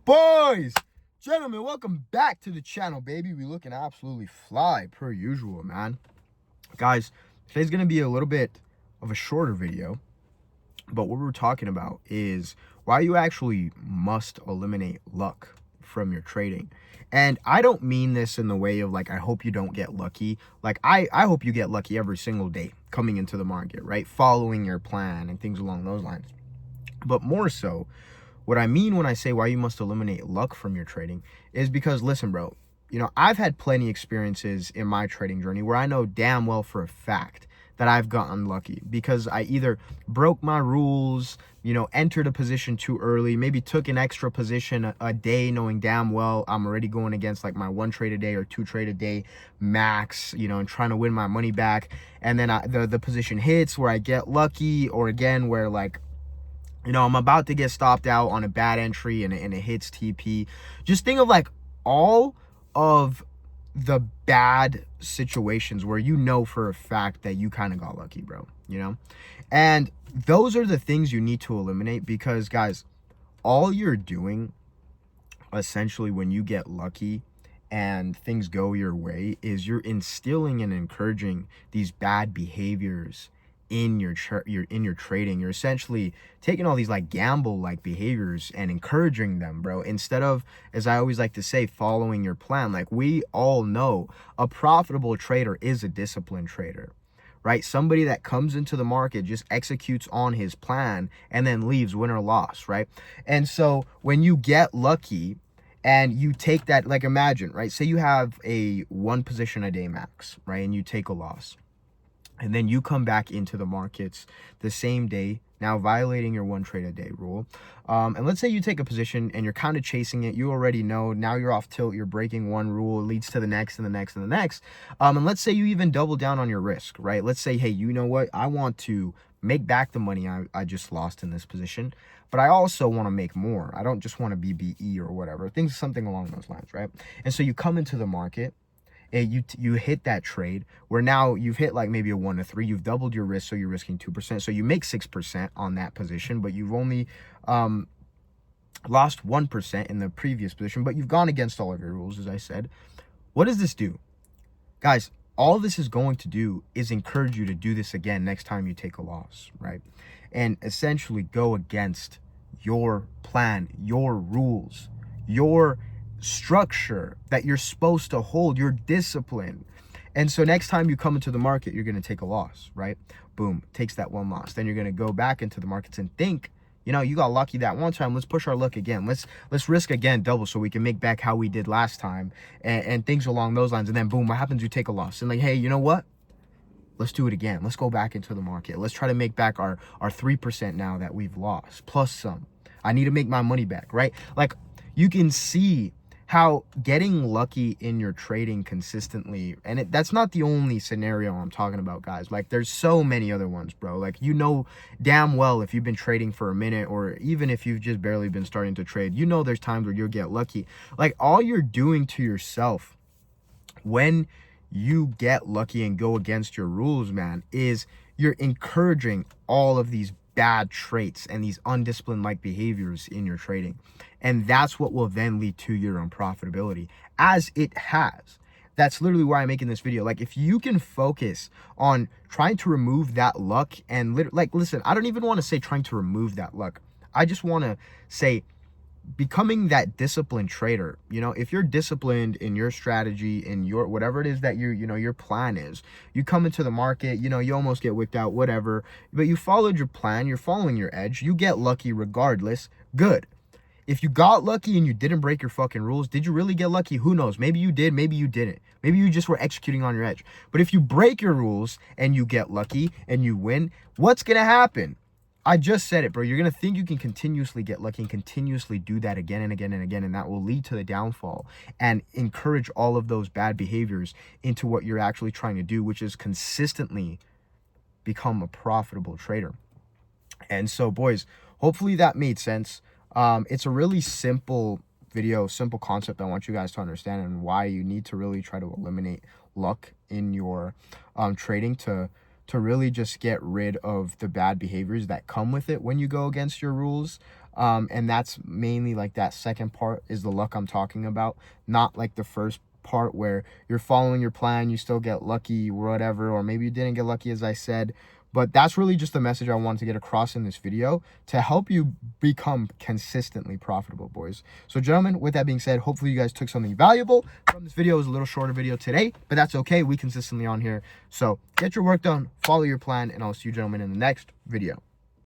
Boys, gentlemen, welcome back to the channel, baby. We looking absolutely fly per usual, man. Guys, today's gonna be a little bit of a shorter video, but what we're talking about is why you actually must eliminate luck from your trading. And I don't mean this in the way of like, I hope you don't get lucky. Like I hope you get lucky every single day coming into the market, right? Following your plan and things along those lines. But more so, what I mean when I say why you must eliminate luck from your trading is because, listen, bro, I've had plenty experiences in my trading journey where I know damn well for a fact that I've gotten lucky because I either broke my rules, entered a position too early, maybe took an extra position a day knowing damn well I'm already going against like my 1 trade a day or 2 trade a day max, and trying to win my money back. And then the position hits where I get lucky, or again, where like, I'm about to get stopped out on a bad entry and it hits TP. Just think of like all of the bad situations where for a fact that you kind of got lucky, bro, And those are the things you need to eliminate because, guys, all you're doing essentially when you get lucky and things go your way is you're instilling and encouraging these bad behaviors in your trading. You're essentially taking all these like gamble like behaviors and encouraging them, bro, instead of, as I always like to say, following your plan. Like, we all know a profitable trader is a disciplined trader, right? Somebody that comes into the market, just executes on his plan and then leaves win or loss, right? And so when you get lucky and you take that, like, imagine, right, say you have a 1 position a day max, right, and you take a loss. And then you come back into the markets the same day, now violating your 1 trade a day rule. And let's say you take a position and you're kind of chasing it. You already know now you're off tilt. You're breaking 1 rule. It leads to the next and the next and the next. And let's say you even double down on your risk, right? Let's say, hey, you know what? I want to make back the money I just lost in this position, but I also want to make more. I don't just want to be BE or whatever. Something along those lines, right? And so you come into the market. You hit that trade where now you've hit like maybe a 1 to 3, you've doubled your risk, so you're risking 2%, so you make 6% on that position, but you've only lost 1% in the previous position, but you've gone against all of your rules, as I said. What does this do, guys? All this is going to do is encourage you to do this again next time you take a loss, right? And essentially go against your plan, your rules, your structure that you're supposed to hold, your discipline. And so next time you come into the market, you're going to take a loss, right? Boom, takes that 1 loss. Then you're going to go back into the markets and think, you got lucky that one time. Let's push our luck again. Let's risk again, double, so we can make back how we did last time, and things along those lines. And then boom, what happens? You take a loss and like, hey, you know what? Let's do it again. Let's go back into the market. Let's try to make back our 3% now that we've lost, plus some. I need to make my money back, right? Like, you can see how getting lucky in your trading consistently, and that's not the only scenario I'm talking about, guys. Like, there's so many other ones, bro. Like, damn well, if you've been trading for a minute, or even if you've just barely been starting to trade, there's times where you'll get lucky. Like, all you're doing to yourself when you get lucky and go against your rules, man, is you're encouraging all of these bad traits and these undisciplined like behaviors in your trading. And that's what will then lead to your unprofitability, as it has. That's literally why I'm making this video. Like, if you can focus on trying to remove that luck and listen, I don't even want to say trying to remove that luck. I just want to say becoming that disciplined trader. If you're disciplined in your strategy, in your whatever it is that your plan is, you come into the market, you almost get wicked out, whatever, but you followed your plan, you're following your edge, you get lucky regardless. Good. If you got lucky and you didn't break your fucking rules, did you really get lucky? Who knows? Maybe you did, maybe you didn't. Maybe you just were executing on your edge. But if you break your rules and you get lucky and you win, what's gonna happen? I just said it, bro. You're going to think you can continuously get lucky and continuously do that again and again and again, and that will lead to the downfall and encourage all of those bad behaviors into what you're actually trying to do, which is consistently become a profitable trader. And so, boys, hopefully that made sense. It's a really simple video, simple concept I want you guys to understand, and why you need to really try to eliminate luck in your trading to really just get rid of the bad behaviors that come with it when you go against your rules. And that's mainly like that second part is the luck I'm talking about, not like the first part where you're following your plan, you still get lucky, whatever, or maybe you didn't get lucky, as I said. But that's really just the message I wanted to get across in this video to help you become consistently profitable, boys. So gentlemen, with that being said, hopefully you guys took something valuable from this video. It was a little shorter video today, but that's okay. We consistently on here. So get your work done, follow your plan, and I'll see you gentlemen in the next video.